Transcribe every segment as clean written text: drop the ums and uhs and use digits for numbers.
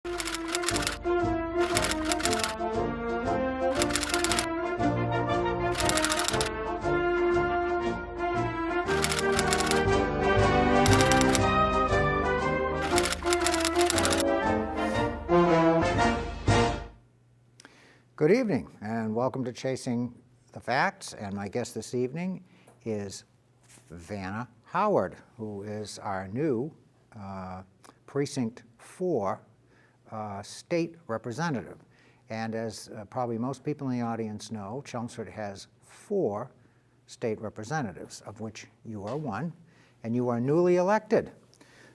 Good evening, and welcome to Chasing the Facts. And my guest this evening is Vanna Howard, who is our new Precinct 4 State Representative. And as probably most people in the audience know, Chelmsford has 4 state representatives, of which you are one, and you are newly elected.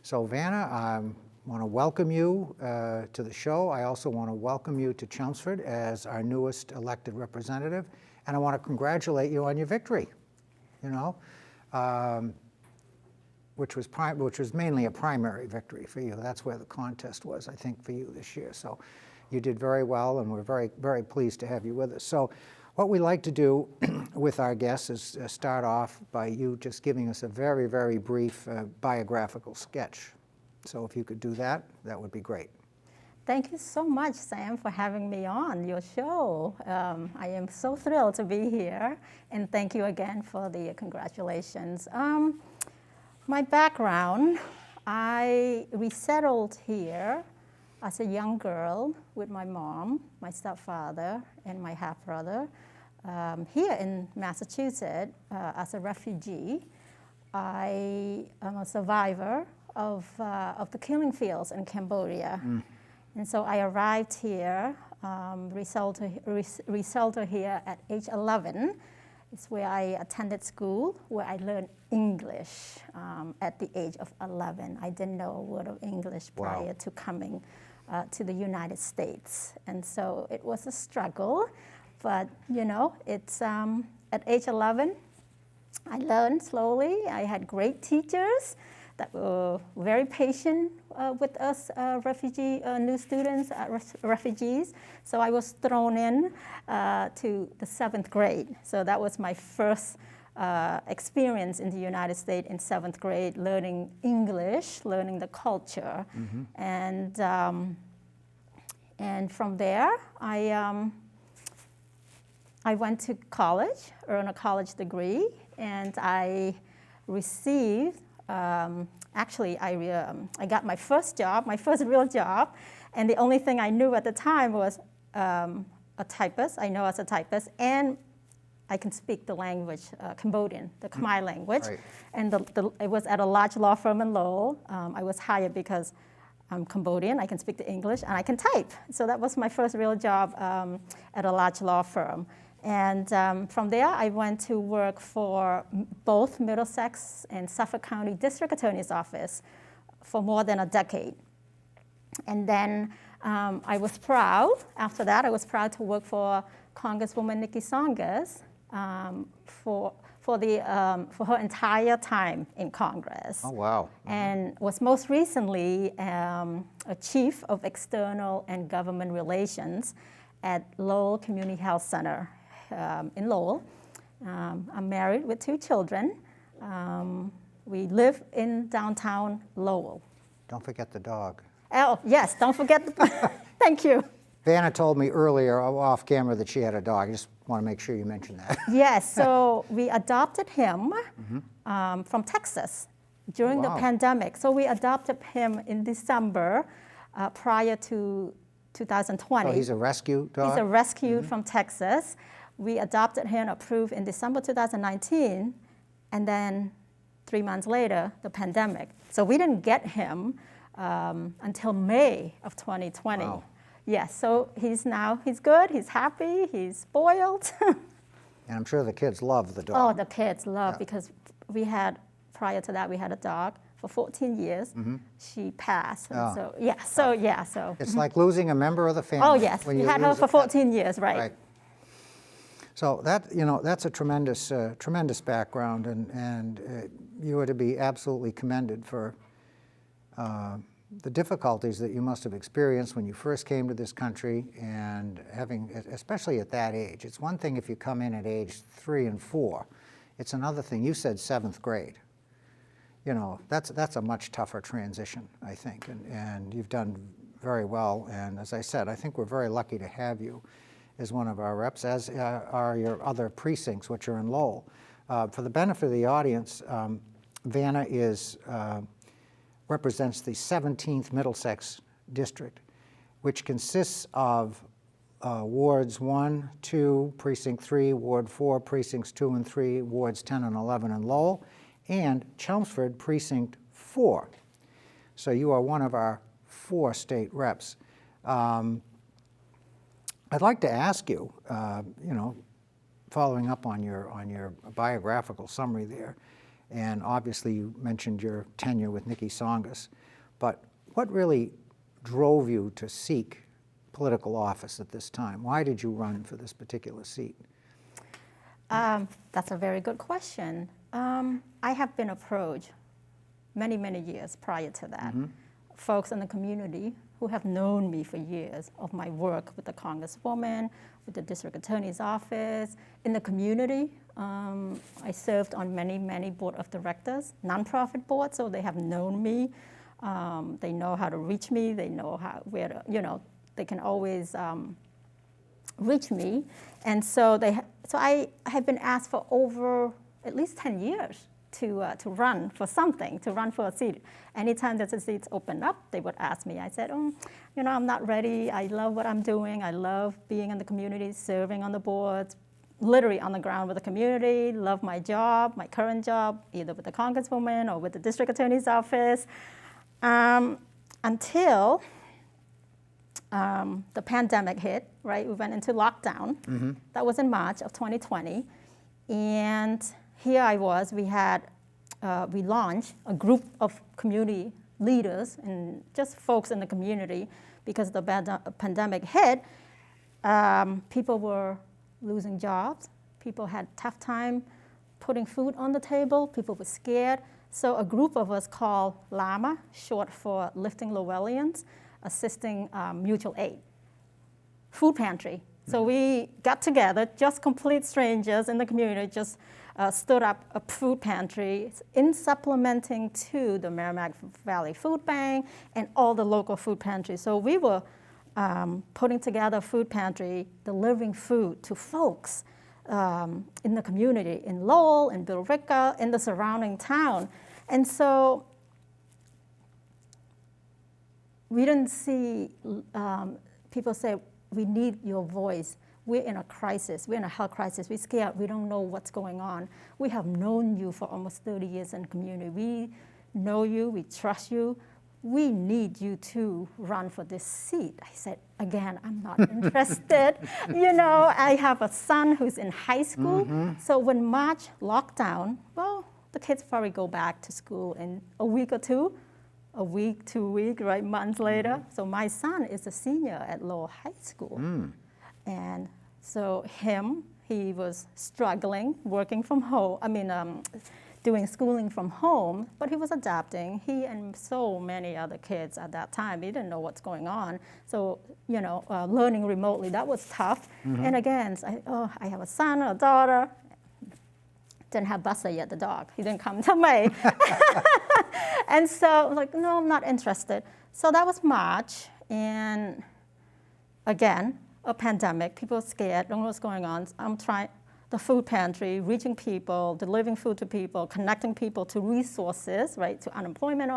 So Vanna, I want to welcome you to the show. I also want to welcome you to Chelmsford as our newest elected representative, and I want to congratulate you on your victory, you know, which was mainly a primary victory for you. That's where the contest was, I think, for you this year. So you did very well, and we're very, very pleased to have you with us. So what we like to do with our guests is start off by you just giving us a very, very brief biographical sketch. So if you could do that, that would be great. Thank you so much, Sam, for having me on your show. I am so thrilled to be here, and thank you again for the congratulations. My background, I resettled here as a young girl with my mom, my stepfather, and my half-brother here in Massachusetts as a refugee. I am a survivor of the killing fields in Cambodia. And so I arrived here, resettled here at age 11. It's where I attended school, where I learned English at the age of 11. I didn't know a word of English prior to coming to the United States. And so it was a struggle, but you know, it's at age 11, I learned slowly. I had great teachers that were very patient with us new students, refugees. So I was thrown in to the 7th grade. So that was my first experience in the United States in 7th grade, learning English, learning the culture. And from there, I went to college, earned a college degree, and I received actually, I got my first job, my first real job, and the only thing I knew at the time was a typist. I know as a typist, and I can speak the language, Cambodian, the Khmer language. Right. And it was at a large law firm in Lowell. I was hired because I'm Cambodian, I can speak the English, and I can type. So that was my first real job at a large law firm. And from there, I went to work for both Middlesex and Suffolk County District Attorney's Office for more than a decade. And then I was proud, after that, I was proud to work for Congresswoman Nikki Songas for her entire time in Congress. Oh, wow. And was most recently a chief of external and government relations at Lowell Community Health Center in Lowell. I'm married with 2 children. We live in downtown Lowell. Don't forget the dog. Oh, yes, don't forget the thank you. Vanna told me earlier off camera that she had a dog. I just want to make sure you mention that. Yes, so we adopted him from Texas during the pandemic. So we adopted him in December prior to 2020. So he's a rescue dog? He's a rescue from Texas. We adopted him, approved in December 2019, and then 3 months later, the pandemic. So we didn't get him until May of 2020. Wow. Yes, so he's good, he's happy, he's spoiled. And I'm sure the kids love the dog. Oh, the kids love, because prior to that, we had a dog for 14 years. She passed. Oh. So It's like losing a member of the family. Oh, yes, we had her for 14 years, right. So that's a tremendous, tremendous background, and you are to be absolutely commended for the difficulties that you must have experienced when you first came to this country, and having, especially at that age. It's one thing if you come in at age 3 and 4. It's another thing. You said 7th grade. That's a much tougher transition, I think, and you've done very well. And as I said, I think we're very lucky to have you as one of our reps, as are your other precincts, which are in Lowell. For the benefit of the audience, Vanna represents the 17th Middlesex District, which consists of Wards 1, 2, Precinct 3, Ward 4, Precincts 2 and 3, Wards 10 and 11 in Lowell, and Chelmsford Precinct 4. So you are one of our 4 state reps. I'd like to ask you, following up on your biographical summary there, and obviously you mentioned your tenure with Nikki Tsongas, but what really drove you to seek political office at this time? Why did you run for this particular seat? That's a very good question. I have been approached many, many years prior to that. Folks in the community who have known me for years of my work with the Congresswoman, with the District Attorney's Office, in the community. I served on many, many board of directors, nonprofit boards, so they have known me. They know how to reach me. They know where to, they can always reach me. And so I have been asked for over at least 10 years to run for something, to run for a seat. Anytime that the seats open up, they would ask me. I said, I'm not ready. I love what I'm doing. I love being in the community, serving on the boards, literally on the ground with the community, love my job, my current job, either with the Congresswoman or with the District Attorney's Office, until the pandemic hit, right? We went into lockdown. That was in March of 2020. And here I was, we launched a group of community leaders and just folks in the community because the pandemic hit. People were losing jobs. People had tough time putting food on the table. People were scared. So a group of us called LAMA, short for Lifting Lowellians, Assisting Mutual Aid, food pantry. So we got together, just complete strangers in the community, just stood up a food pantry in supplementing to the Merrimack Valley Food Bank and all the local food pantries. So we were putting together a food pantry, delivering food to folks in the community, in Lowell, in Billerica, in the surrounding town. And so we didn't see people say, we need your voice. We're in a crisis. We're in a health crisis. We're scared. We don't know what's going on. We have known you for almost 30 years in the community. We know you. We trust you. We need you to run for this seat. I said, again, I'm not interested. I have a son who's in high school. So when March lockdown, well, the kids probably go back to school in a week or two. A week, 2 weeks, right, months later. So my son is a senior at Lowell High School. And so he was struggling, working from home, doing schooling from home, but he was adapting. He and so many other kids at that time, they didn't know what's going on. So, learning remotely, that was tough. And again, I have a son, a daughter. Didn't have Buster yet, the dog. He didn't come to me. And so I was like, no, I'm not interested. So that was March. And again, a pandemic. People are scared, don't know what's going on. I'm trying the food pantry, reaching people, delivering food to people, connecting people to resources, right, to unemployment.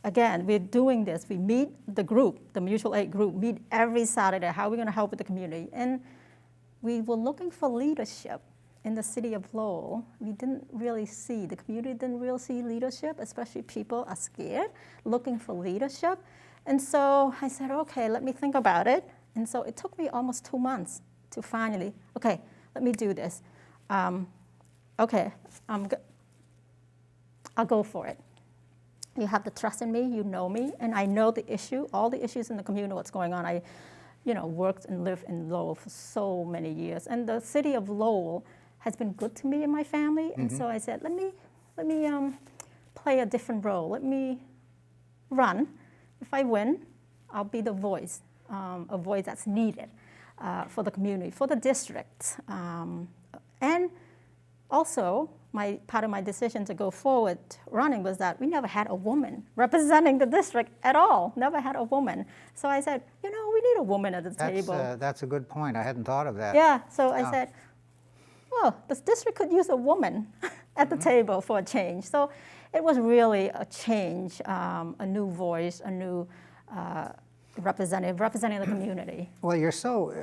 Again, we're doing this. We meet the group, the mutual aid group, meet every Saturday. How are we going to help with the community? And we were looking for leadership. In the city of Lowell, we didn't really see, the community didn't really see leadership, especially people are scared, looking for leadership. And so I said, okay, let me think about it. And so it took me almost 2 months to finally, okay, let me do this. I'll go for it. You have the trust in me, you know me, and I know the issue, all the issues in the community, what's going on. I worked and lived in Lowell for so many years. And the city of Lowell has been good to me and my family. And so I said, let me play a different role. Let me run. If I win, I'll be the voice, a voice that's needed for the community, for the district. And also, part of my decision to go forward running was that we never had a woman representing the district at all, never had a woman. So I said, we need a woman at the table. That's a good point. I hadn't thought of that. Yeah, so I said, well, this district could use a woman at the table for a change. So it was really a change, a new voice, a new representative representing the community. Well, you're so,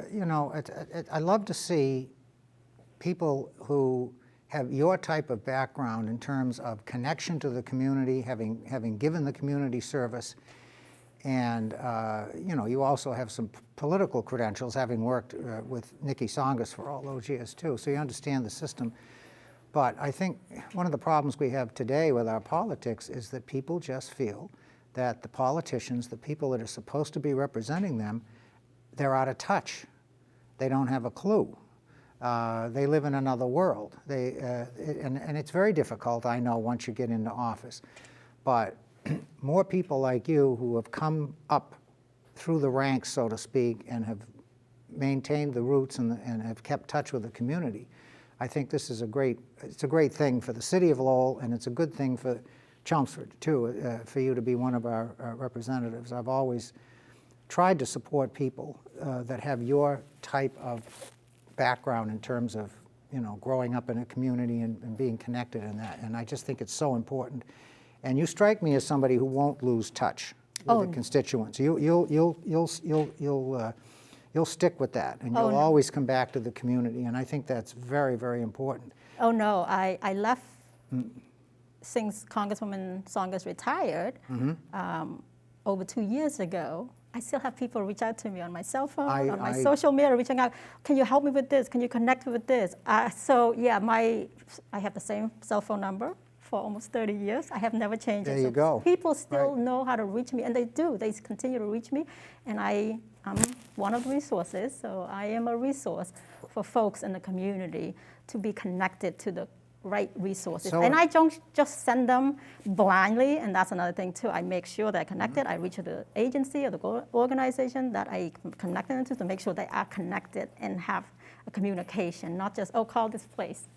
I love to see people who have your type of background in terms of connection to the community, having given the community service, and you also have some political credentials, having worked with Nikki Tsongas for all those years too, so you understand the system. But I think one of the problems we have today with our politics is that people just feel that the politicians, the people that are supposed to be representing them, they're out of touch. They don't have a clue. They live in another world. And it's very difficult, I know, once you get into office. But more people like you who have come up through the ranks, so to speak, and have maintained the roots and have kept touch with the community, I think this is it's a great thing for the city of Lowell, and it's a good thing for Chelmsford, too, for you to be one of our representatives. I've always tried to support people that have your type of background in terms of, growing up in a community and being connected in that. And I just think it's so important. And you strike me as somebody who won't lose touch with the constituents. You'll stick with that, and you'll always come back to the community. And I think that's very, very important. Oh no, I left since Congresswoman Tsongas retired over 2 years ago. I still have people reach out to me on my cell phone, on my social media, reaching out, can you help me with this? Can you connect with this? So yeah, I have the same cell phone number for almost 30 years. I have never changed it. There you go. People still know how to reach me, and they do. They continue to reach me, and I'm one of the resources, so I am a resource for folks in the community to be connected to the right resources. And I don't just send them blindly, and that's another thing too. I make sure they're connected. I reach the agency or the organization that I connect them to make sure they are connected and have a communication, not just, call this place.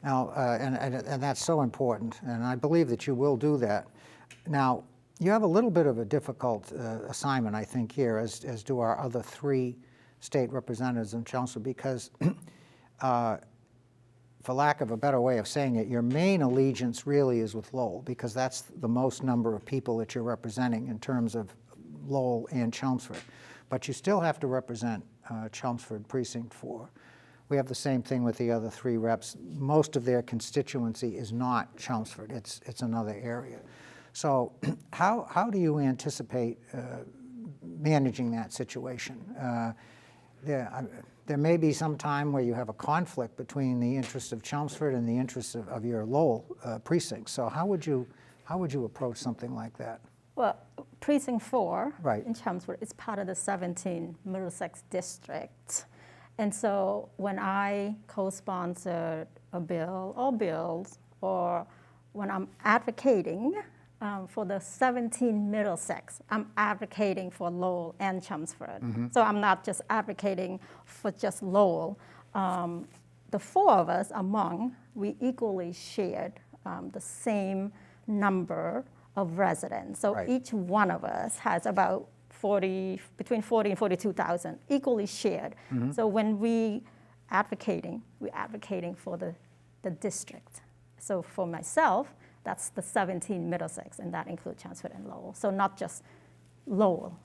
Now, and that's so important, and I believe that you will do that. Now, you have a little bit of a difficult assignment, I think, here, as do our other 3 state representatives in Chelmsford, because for lack of a better way of saying it, your main allegiance really is with Lowell, because that's the most number of people that you're representing in terms of Lowell and Chelmsford. But you still have to represent Chelmsford Precinct 4. We have the same thing with the other 3 reps. Most of their constituency is not Chelmsford, it's another area. So how do you anticipate managing that situation? There may be some time where you have a conflict between the interests of Chelmsford and the interests of your Lowell precinct. So how would you approach something like that? Well, Precinct 4 in Chelmsford is part of the 17 Middlesex District. And so when I co-sponsored a bill or bills, or when I'm advocating for the 17 Middlesex, I'm advocating for Lowell and Chelmsford. So I'm not just advocating for just Lowell. The 4 of us we equally shared the same number of residents. So each one of us has about between 40 and 42,000, equally shared. So when we're advocating for the district. So for myself, that's the 17 Middlesex, and that includes Chelmsford and Lowell. So not just Lowell.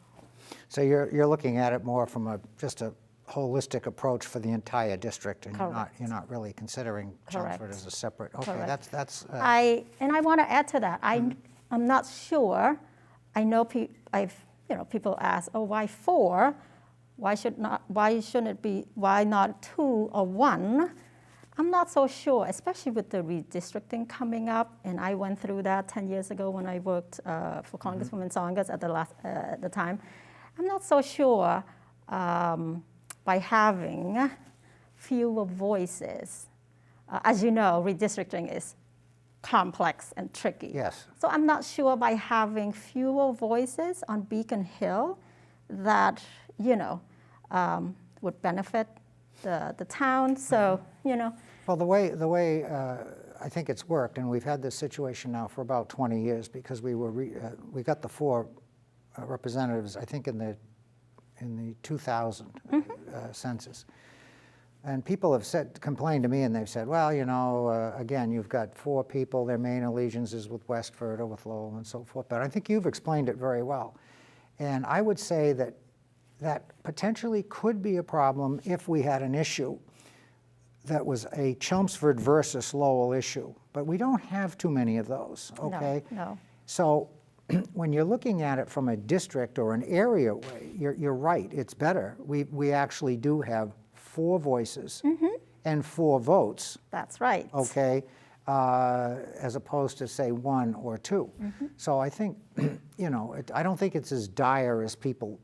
So you're looking at it more from just a holistic approach for the entire district, and you're not really considering Chelmsford as a separate. Okay, Correct. that's. I want to add to that. I'm not sure. I know people ask, why 4? Why shouldn't it be? Why not 2 or 1? I'm not so sure, especially with the redistricting coming up, and I went through that 10 years ago when I worked for Congresswoman Tsongas at the time. I'm not so sure by having fewer voices. As you know, redistricting is complex and tricky. Yes. So I'm not sure by having fewer voices on Beacon Hill that would benefit the town. So, you know. Well, the way I think it's worked, and we've had this situation now for about 20 years because we got the 4 representatives, I think, in the 2000 census. And people have complained to me, and they've said, well, you know, again, you've got 4 people, their main allegiance is with Westford or with Lowell and so forth. But I think you've explained it very well. And I would say that potentially could be a problem if we had an issue that was a Chelmsford versus Lowell issue. But we don't have too many of those, okay? No. So when you're looking at it from a district or an area way, you're right, it's better. We actually do have 4 voices and 4 votes. That's right. Okay, as opposed to, say, 1 or 2. So I think, you know, I don't think it's as dire as people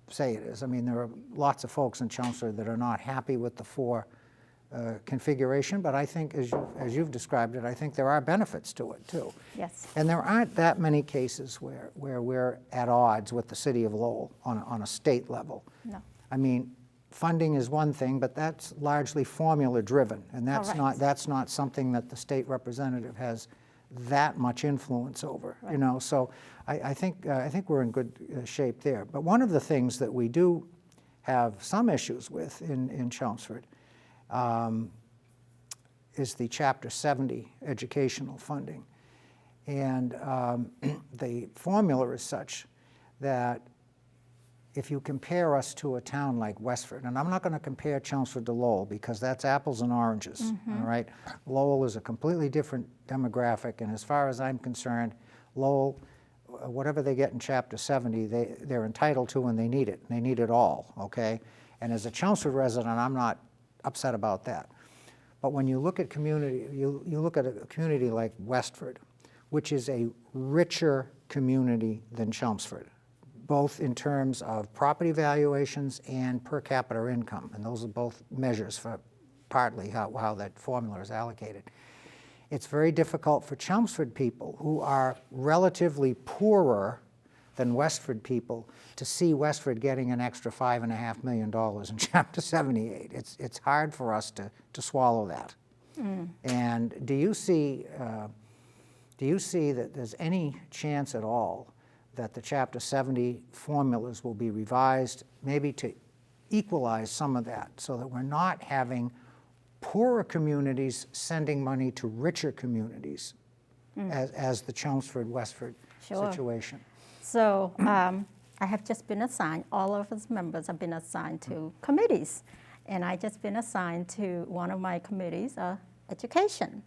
say it is. I mean, there are lots of folks in Chelmsford that are not happy with the 4 configuration, but I think, as you've described it, I think there are benefits to it, too. Yes. And there aren't that many cases where we're at odds with the city of Lowell on a state level. No. I mean, funding is one thing, but that's largely formula-driven, and that's not something that the state representative has that much influence over. Right. You know, so I think we're in good shape there. But one of the things that we do have some issues with in Chelmsford is the Chapter 70 educational funding, and the formula is such that if you compare us to a town like Westford, and I'm not going to compare Chelmsford to Lowell because that's apples and oranges, all right? Lowell is a completely different demographic, and as far as I'm concerned, Lowell, whatever they get in Chapter 70, they're entitled to and they need it. They need it all, okay? And as a Chelmsford resident, I'm not upset about that. But when you look at community, you look at a community like Westford, which is a richer community than Chelmsford, both in terms of property valuations and per capita income. And those are both measures for partly how that formula is allocated. It's very difficult for Chelmsford people who are relatively poorer than Westford people to see Westford getting an extra $5.5 million in Chapter 78. It's hard for us to swallow that. And do you see that there's any chance at all that the Chapter 70 formulas will be revised, maybe to equalize some of that, so that we're not having poorer communities sending money to richer communities, as the Chelmsford-Westford situation? So I have just been assigned, all of us members have been assigned to committees, and I just been assigned to one of my committees, education.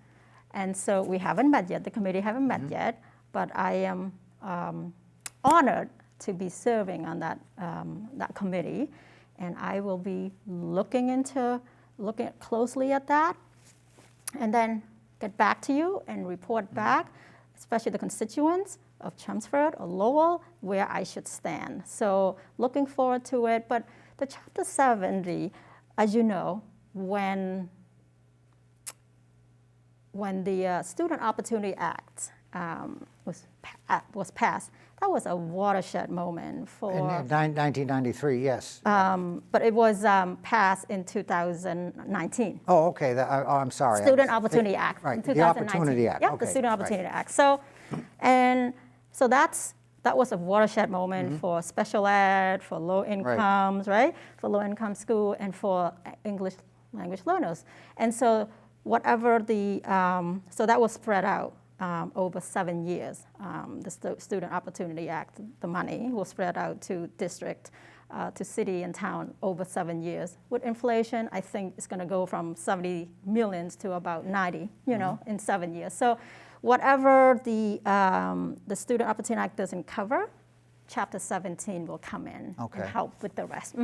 And so we haven't met yet, the committee haven't met yet, but I am honored to be serving on that committee, and I will be looking closely at that, and then get back to you and report back, especially the constituents of Chelmsford or Lowell, where I should stand. So looking forward to it. But the Chapter 70, as you know, when the Student Opportunity Act was passed, that was a watershed moment for... In 1993, yes. But it was passed in 2019. Oh, okay. I'm sorry. Student Opportunity Act. Right, in the 2019. Opportunity Act. Yep, Okay, the Student Opportunity right. Act. So that was a watershed moment for special ed, for low incomes, right? For low income school and for English language learners. And so whatever so that was spread out over 7 years. The Student Opportunity Act, the money was spread out to district, to city and town over 7 years. With inflation, I think it's going to go from 70 millions to about 90, in 7 years. So whatever the Student Opportunity Act doesn't cover, Chapter 17 will come in and help with the rest.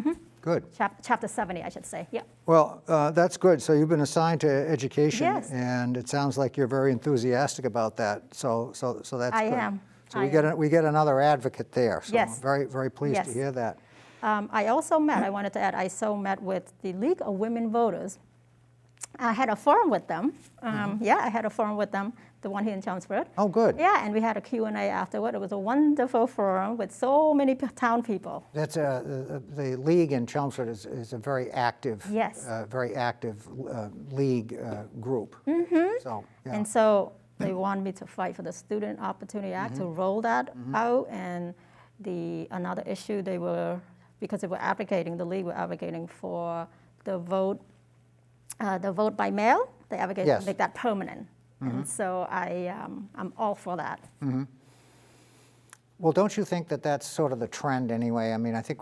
Good. Chapter 70, I should say. Yeah. Well, that's good. So you've been assigned to education, Yes. and it sounds like you're very enthusiastic about that. So that's good. I am. So we get another advocate there. So Yes. I'm very, very pleased to hear that. I also met, I wanted to add, I also met with the League of Women Voters. I had a forum with them. I had a forum with them the one here in Chelmsford. Oh, good. Yeah, and we had a Q&A afterward. It was a wonderful forum with so many town people. That's the league in Chelmsford is a very active, Yes. league group. So, yeah. And so they want me to fight for the Student Opportunity Act to roll that out. And another issue because they were advocating, the league were advocating for the vote by mail. They advocated Yes. to make that permanent. And so I'm all for that. Well, don't you think that that's sort of the trend anyway? I mean, I think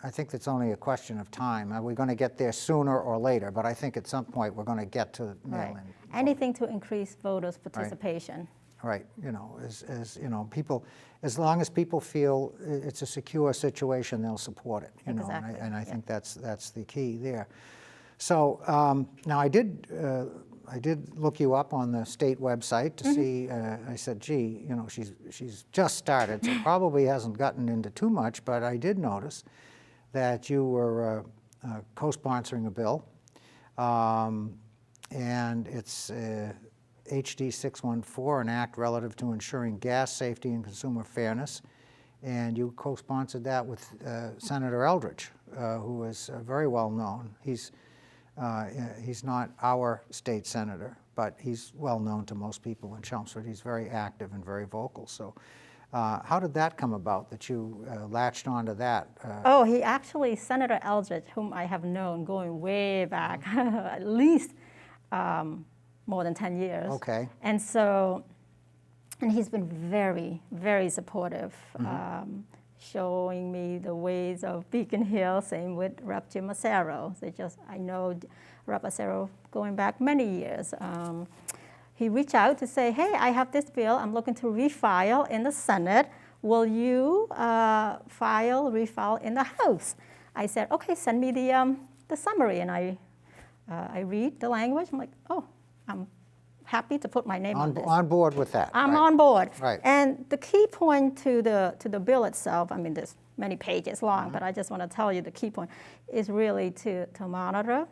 I think it's only a question of time. Are we going to get there sooner or later? But I think at some point we're going to get to mail-in. Right. Anything to increase voters' participation. Right. You know, as you know, people, as long as people feel it's a secure situation, they'll support it. You know, Exactly. and I think that's the key there. So now I did look you up on the state website to see. I said, gee, you know, she's just started, so probably hasn't gotten into too much. But I did notice that you were co-sponsoring a bill, and it's HD 614, an act relative to ensuring gas safety and consumer fairness. And you co-sponsored that with Senator Eldridge, who is very well known. He's not our state senator, but he's well known to most people in Chelmsford. He's very active and very vocal. So how did that come about, that you latched onto that? He actually, Senator Eldridge, whom I have known going way back, at least more than 10 years. Okay. And so, and he's been very, very supportive, showing me the ways of Beacon Hill, same with Rep. Jim Acero. I know Rep. Acero going back many years. He reached out to say, hey, I have this bill I'm looking to refile in the Senate. Will you refile in the House? I said, okay, send me the summary. And I read the language. I'm like, oh, I'm happy to put my name on this. On board with that. I'm right. on board. Right. And the key point to the bill itself, I mean, there's many pages long, but I just want to tell you the key point is really to monitor,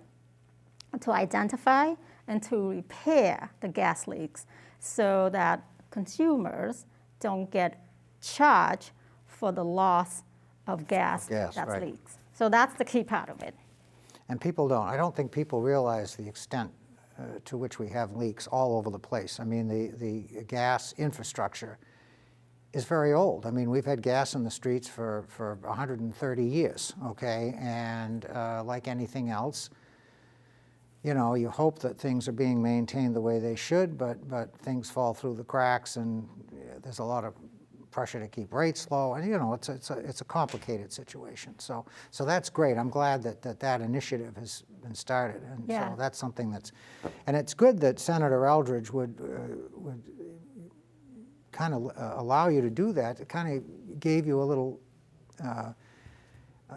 to identify, and to repair the gas leaks so that consumers don't get charged for the loss of gas that's right. leaks. So that's the key part of it. And I don't think people realize the extent to which we have leaks all over the place. I mean, the gas infrastructure is very old. I mean, we've had gas in the streets for 130 years, okay? And like anything else, you know, you hope that things are being maintained the way they should, but things fall through the cracks, and there's a lot of pressure to keep rates low, and you know, it's a complicated situation. So that's great. I'm glad that initiative has been started, and Yeah. so that's something and it's good that Senator Eldridge would kind of allow you to do that. It kind of gave you a little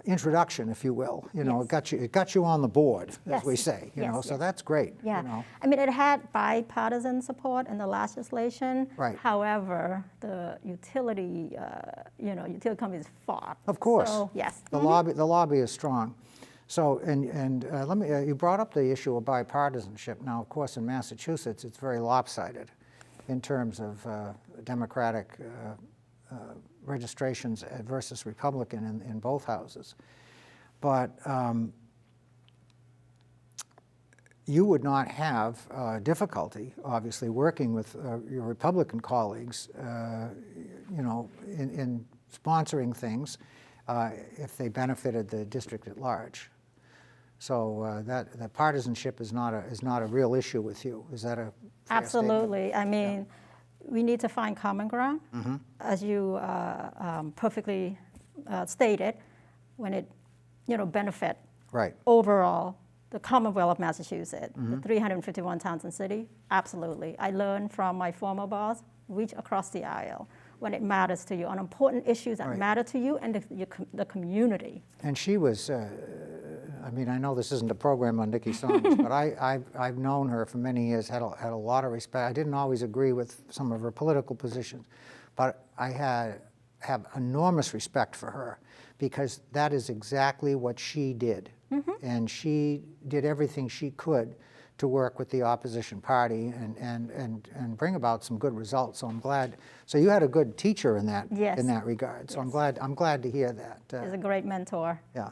introduction, if you will. You know, Yes. it got you on the board, as we Yes. say. You Yes, know, so yes. that's great. Yeah, You know. I mean, it had bipartisan support in the legislation. Right. However, the utility companies fought. Of course. So, yes. The lobby is strong. So, and let me, you brought up the issue of bipartisanship. Now, of course, in Massachusetts, it's very lopsided in terms of Democratic registrations versus Republican in both houses. But you would not have difficulty, obviously, working with your Republican colleagues, you know, in sponsoring things if they benefited the district at large. So that partisanship is not a real issue with you. Is that a fair Absolutely. statement? I mean, we need to find common ground, as you perfectly stated, when it, benefit Right. overall the Commonwealth of Massachusetts, the 351 towns and cities. Absolutely. I learned from my former boss, reach across the aisle when it matters to you on important issues that Right. matter to you and the community. And she was, I mean, I know this isn't a program on Nikki Saunders, but I've known her for many years, had a lot of respect. I didn't always agree with some of her political positions, but I have enormous respect for her because that is exactly what she did. And she did everything she could to work with the opposition party and bring about some good results. So I'm glad. So you had a good teacher in that Yes. in that regard. So Yes. I'm glad to hear that. He's a great mentor. Yeah.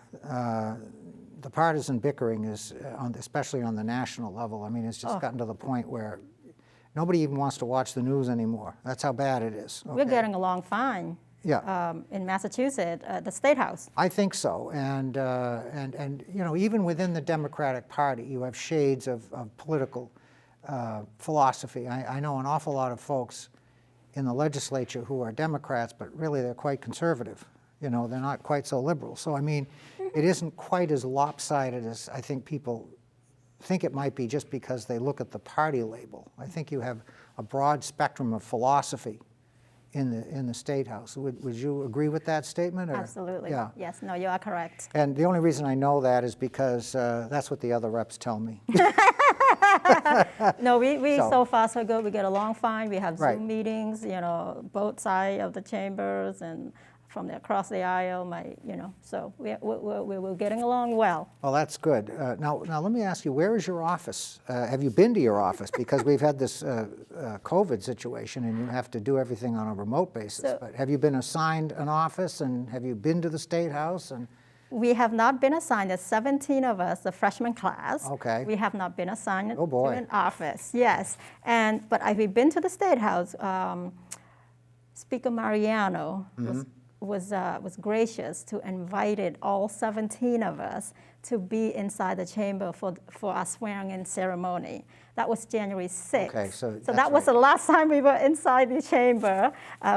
The partisan bickering is, especially on the national level, I mean, it's just gotten to the point where nobody even wants to watch the news anymore. That's how bad it is. We're okay? getting along fine. Yeah. In Massachusetts, the State House. I think so, and you know, even within the Democratic Party, you have shades of political philosophy. I know an awful lot of folks in the legislature who are Democrats, but really they're quite conservative. You know, they're not quite so liberal. So I mean, it isn't quite as lopsided as I think people think it might be just because they look at the party label. I think you have a broad spectrum of philosophy in the State House. Would you agree with that statement? Or? Absolutely. Yeah. Yes. No, you are correct. And the only reason I know that is because that's what the other reps tell me. No, we So- so far so good. We get along fine. We have Zoom Right. meetings, you know, both sides of the chambers and from across the aisle. So we're getting along well. Well, that's good. Now let me ask you, where is your office? Have you been to your office? Because we've had this COVID situation and you have to do everything on a remote basis. So- But have you been assigned an office, and have you been to the State House? And We have not been assigned. There's 17 of us, the freshman class. Okay. We have not been assigned Oh, boy. to an office. Yes, but we've been to the State House. Speaker Mariano was gracious to invited all 17 of us to be inside the chamber for our swearing-in ceremony. That was January 6th. Okay, so that's that was right. the last time we were inside the chamber.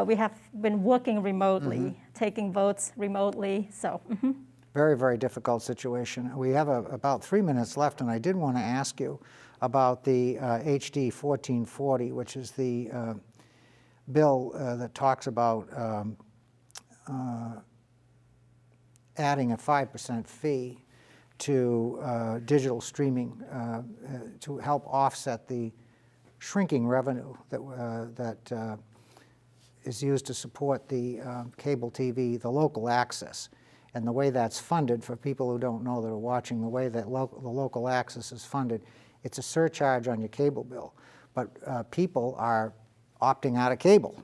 We have been working remotely, taking votes remotely. So. very, very difficult situation. We have about 3 minutes left, and I did want to ask you about the HD 1440, which is the bill that talks about adding a 5% fee to digital streaming to help offset the shrinking revenue that is used to support the cable TV, the local access. And the way that's funded, for people who don't know that are watching, the way that the local access is funded, it's a surcharge on your cable bill. But people are opting out of cable.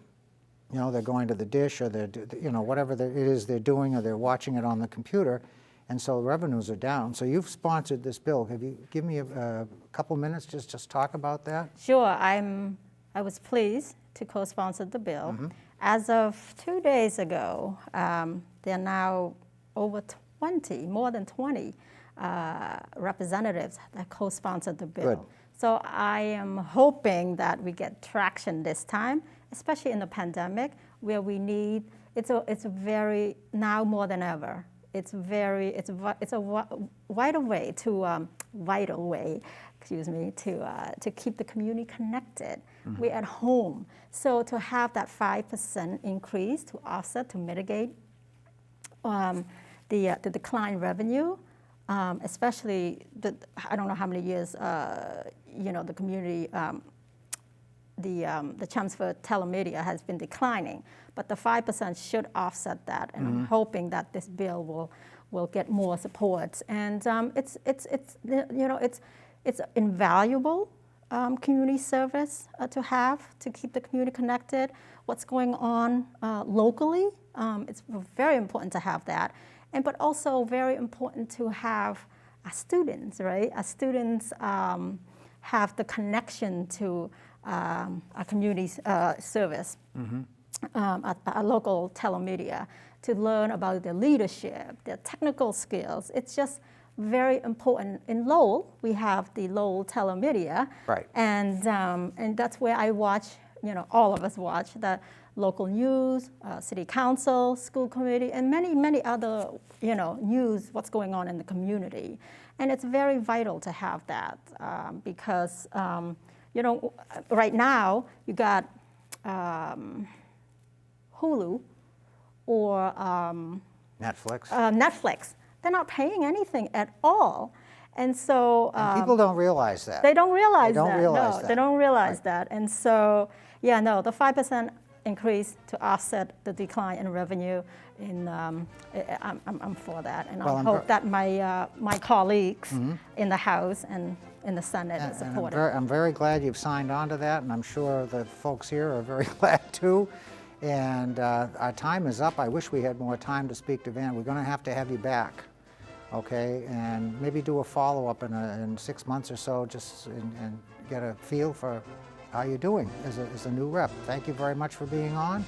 You know, they're going to the dish, or they're, you know, whatever it is they're doing, or they're watching it on the computer, and so revenues are down. So you've sponsored this bill. Have you give me a couple minutes just talk about that? Sure, I was pleased to co-sponsor the bill. As of 2 days ago, there are now more than 20 representatives that co-sponsored the bill. Good. So I am hoping that we get traction this time, especially in the pandemic, where we need. It's very, now more than ever. It's a vital way to keep the community connected. We're at home, so to have that 5% increase to offset, to mitigate the decline revenue, especially I don't know how many years the community. The Chelmsford telemedia has been declining, but the 5% should offset that, and I'm hoping that this bill will get more support. And it's invaluable community service to have to keep the community connected. What's going on locally? It's very important to have that, but also very important to have our students, right? Our students have the connection to our community service, our local telemedia, to learn about their leadership, their technical skills. It's just very important. In Lowell, we have the Lowell telemedia, Right. And that's where I watch. All of us watch the local news, city council, school committee, and many other news. What's going on in the community, and it's very vital to have that because. Right now you got Hulu or Netflix. Netflix. They're not paying anything at all, and so And people don't realize that. they don't realize They don't that. realize No, that. they don't realize Right. that, and so the 5% increase to offset the decline in revenue. I'm for that, and Well, I I'm hope that my colleagues in the House and in the Senate and And support it. I'm very glad you've signed on to that, and I'm sure the folks here are very glad too. And our time is up. I wish we had more time to speak to Van. We're going to have you back, okay? And maybe do a follow-up in 6 months or so, just and get a feel for how you're doing as a new rep. Thank you very much for being on,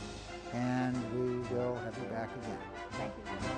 and we will have you back again. Thank you.